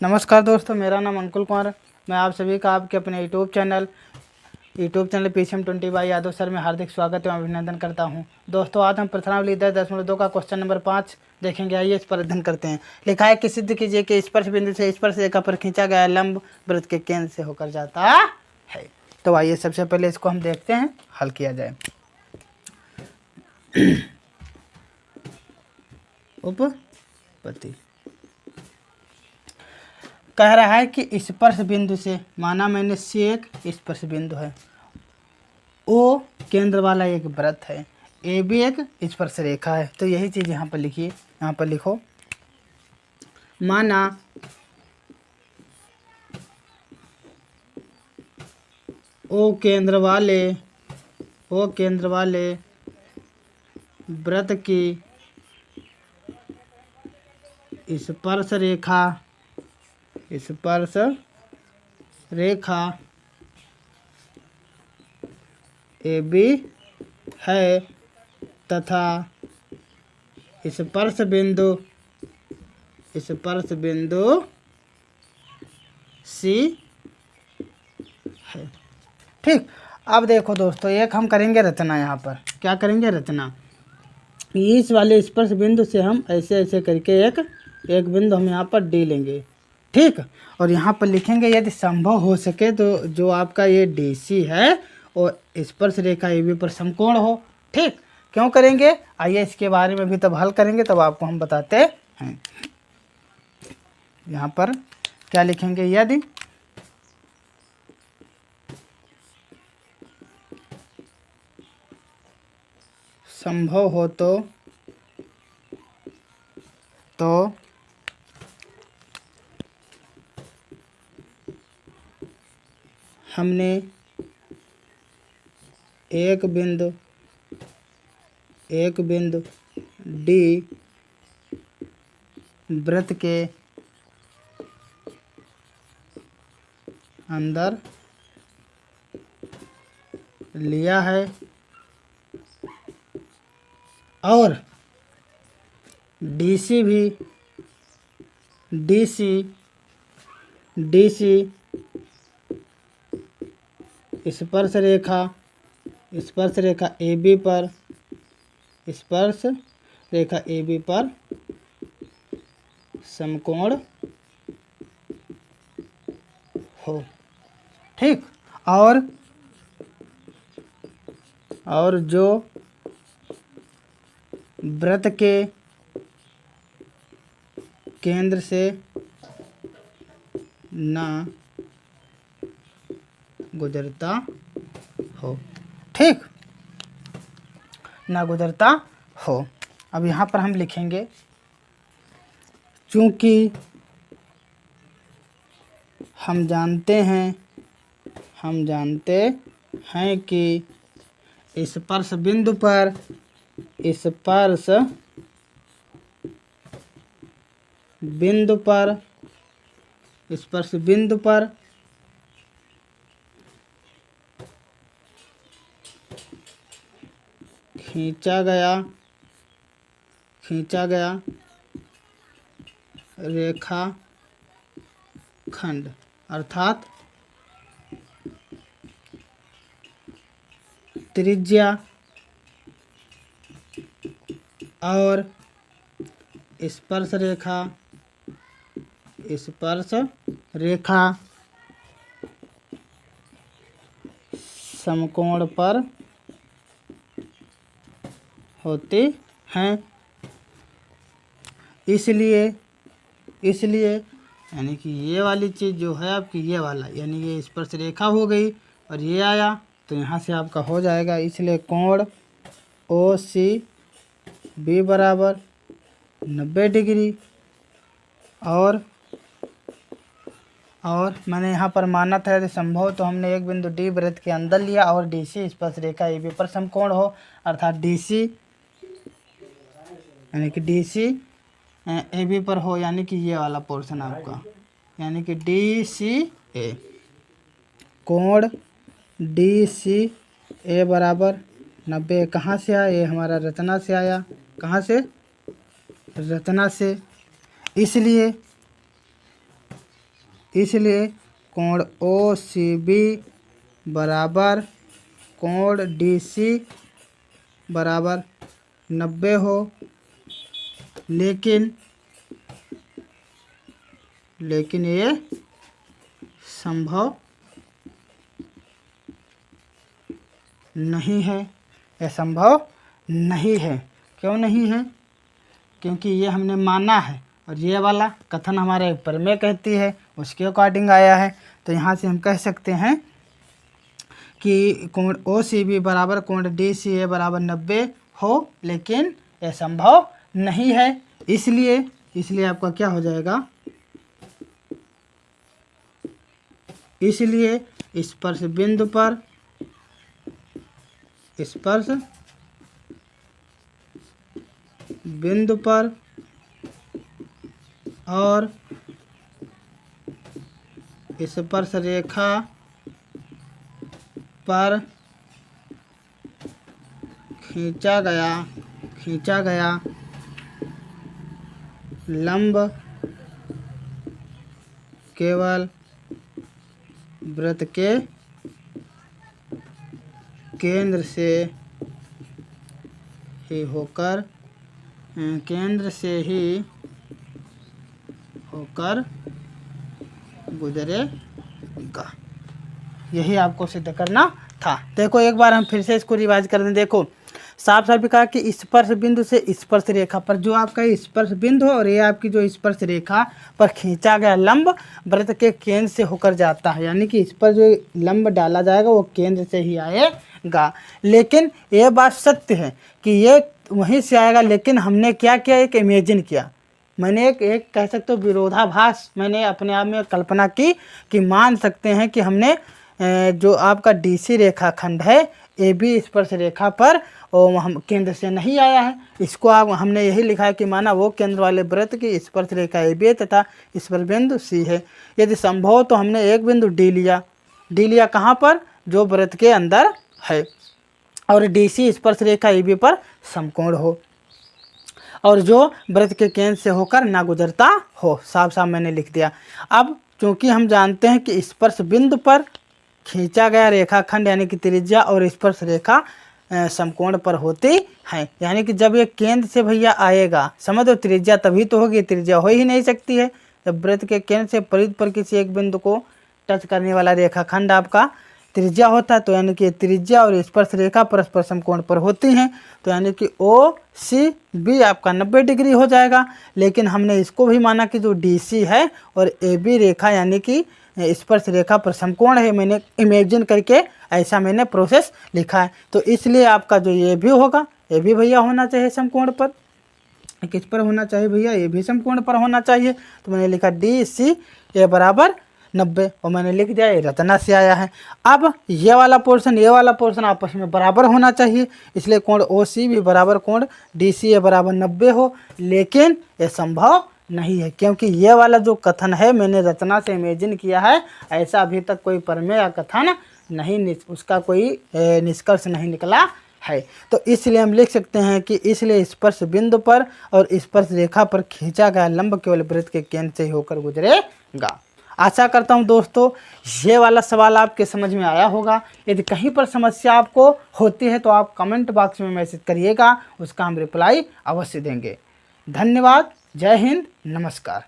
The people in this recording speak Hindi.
नमस्कार दोस्तों, मेरा नाम अंकुल कुमार। मैं आप सभी का आपके अपने YouTube channel PCM20 Bai Yadav sir में हार्दिक स्वागत एवं अभिनंदन करता हूं। दोस्तों, आज हम प्रश्नावली 10.2 का क्वेश्चन नंबर 5 देखेंगे। आइए इस पर अध्ययन करते हैं। लिखा है कि सिद्ध कीजिए कि स्पर्श बिंदु से स्पर्श रेखा पर खींचा गया लंब वृत्त के केंद्र से होकर जाता है। तो आइए सबसे पहले इसको हम देखते हैं, हल किया जाए। उपपत्ति कह रहा है कि स्पर्श बिंदु से, माना मैंने सी एक स्पर्श बिंदु है, ओ केंद्र वाला एक वृत्त है, ए भी एक स्पर्श रेखा है। तो यही चीज़ यहाँ पर लिखिए, यहाँ पर लिखो, माना ओ केंद्र वाले वृत्त की स्पर्श रेखा ए बी है तथा स्पर्श बिंदु सी है। ठीक। अब देखो दोस्तों, एक हम करेंगे रचना। यहाँ पर क्या करेंगे? रचना। इस वाले स्पर्श बिंदु से हम ऐसे ऐसे करके एक बिंदु हम यहाँ पर डी लेंगे। ठीक। और यहाँ पर लिखेंगे यदि संभव हो सके तो जो आपका ये DC है और स्पर्श रेखा ए बी पर समकोण हो। ठीक। क्यों करेंगे? आइए इसके बारे में भी तब हल करेंगे, तब आपको हम बताते हैं। यहाँ पर क्या लिखेंगे? यदि संभव हो तो हमने एक बिंदु डी वृत्त के अंदर लिया है और DC स्पर्श रेखा ए बी पर समकोण हो। ठीक। और जो वृत्त के केंद्र से ना गुजरता हो। ठीक। ना गुजरता हो। अब यहाँ पर हम लिखेंगे, चूंकि हम जानते हैं कि स्पर्श बिंदु पर खींचा गया रेखाखंड अर्थात त्रिज्या और स्पर्श रेखा समकोण पर होते हैं। इसलिए यानी कि ये वाली चीज़ जो है आपकी, ये वाला यानी ये स्पर्श रेखा हो गई और ये आया तो यहाँ से आपका हो जाएगा। इसलिए कोण OCB बराबर 90 डिग्री। और मैंने यहाँ पर माना था यदि संभव तो हमने एक बिंदु डी वृत्त के अंदर लिया और DC स्पर्श रेखा ए बी पर समकोण हो, अर्थात DC यानी कि DC ए बी पर हो, यानी कि ये वाला पोर्शन आपका, यानी कि DCA कोण DCA बराबर 90। कहाँ से आया? ये हमारा रचना से आया। कहाँ से? रचना से। इसलिए इसलिए कोण ओ सी बी बराबर कोण डी सी बराबर 90 हो, लेकिन ये संभव नहीं है। यह संभव नहीं है। क्यों नहीं है? क्योंकि ये हमने माना है और ये वाला कथन हमारे प्रमेय कहती है, उसके अकॉर्डिंग आया है। तो यहाँ से हम कह सकते हैं कि कोण ओ सी बी बराबर कोण डी सी ए बराबर 90 हो, लेकिन यह संभव नहीं है। इसलिए आपका क्या हो जाएगा? इसलिए स्पर्श बिंदु पर और स्पर्श रेखा पर खींचा गया लंब केवल वृत्त के केंद्र से ही होकर गुजरेगा। यही आपको सिद्ध करना था। देखो एक बार हम फिर से इसको रिवाइज कर दें। देखो साफ साफ कहा कि स्पर्श बिंदु से स्पर्श रेखा पर जो आपका स्पर्श बिंदु और ये आपकी जो स्पर्श रेखा पर खींचा गया लंब वृत्त के केंद्र से होकर जाता है, यानी कि इस पर जो लंब डाला जाएगा वो केंद्र से ही आएगा। लेकिन ये बात सत्य है कि ये वहीं से आएगा, लेकिन हमने क्या किया? एक इमेजिन किया। मैंने एक कह सकते हो विरोधाभास मैंने अपने आप में कल्पना की कि मान सकते हैं कि हमने जो आपका डीसी रेखाखंड है ए बी स्पर्श रेखा पर और हम केंद्र से नहीं आया है। इसको हमने यही लिखा है कि माना वो केंद्र वाले वृत्त की स्पर्श रेखा ए बी तथा स्पर्श बिंदु सी है। यदि संभव तो हमने एक बिंदु डी लिया कहाँ पर? जो वृत्त के अंदर है, और डी सी स्पर्श रेखा ए बी पर समकोण हो और जो वृत्त के केंद्र से होकर ना गुजरता हो। साफ साफ मैंने लिख दिया। अब चूंकि हम जानते हैं कि स्पर्श बिंदु पर खींचा गया रेखाखंड यानी कि त्रिज्या और स्पर्श रेखा समकोण पर होती है, यानी कि जब ये केंद्र से भैया आएगा, समझो त्रिज्या तभी तो होगी, त्रिज्या हो ही नहीं सकती है जब वृत्त के केंद्र से परिध पर किसी एक बिंदु को टच करने वाला रेखाखंड आपका त्रिज्या होता है। तो यानी कि त्रिज्या और स्पर्श रेखा परस्पर समकोण पर होती हैं, तो यानी कि ओ सी बी आपका 90 डिग्री हो जाएगा। लेकिन हमने इसको भी माना कि जो डी सी है और ए बी रेखा यानी कि स्पर्श रेखा पर समकोण है, मैंने इमेजिन करके ऐसा मैंने प्रोसेस लिखा है। तो इसलिए आपका जो ये भी होगा, ये भी भैया होना चाहिए समकोण पर। किस पर होना चाहिए भैया? ये भी समकोण पर होना चाहिए। तो मैंने लिखा डी सी ए बराबर 90 और मैंने लिख दिया ये रचना से आया है। अब ये वाला पोर्शन आपस में बराबर होना चाहिए, इसलिए कोण ओ सी भी बराबर कोण डी सी ए बराबर 90 हो। लेकिन ये संभव नहीं है, क्योंकि ये वाला जो कथन है मैंने रचना से इमेजिन किया है, ऐसा अभी तक कोई प्रमेय या कथन नहीं, उसका कोई निष्कर्ष नहीं निकला है। तो इसलिए हम लिख सकते हैं कि इसलिए स्पर्श बिंदु पर और स्पर्श रेखा पर खींचा गया लंब केवल वृत्त के केंद्र से होकर गुजरेगा। आशा करता हूं दोस्तों ये वाला सवाल आपके समझ में आया होगा। यदि कहीं पर समस्या आपको होती है तो आप कमेंट बॉक्स में मैसेज करिएगा, उसका हम रिप्लाई अवश्य देंगे। धन्यवाद। जय हिंद। नमस्कार।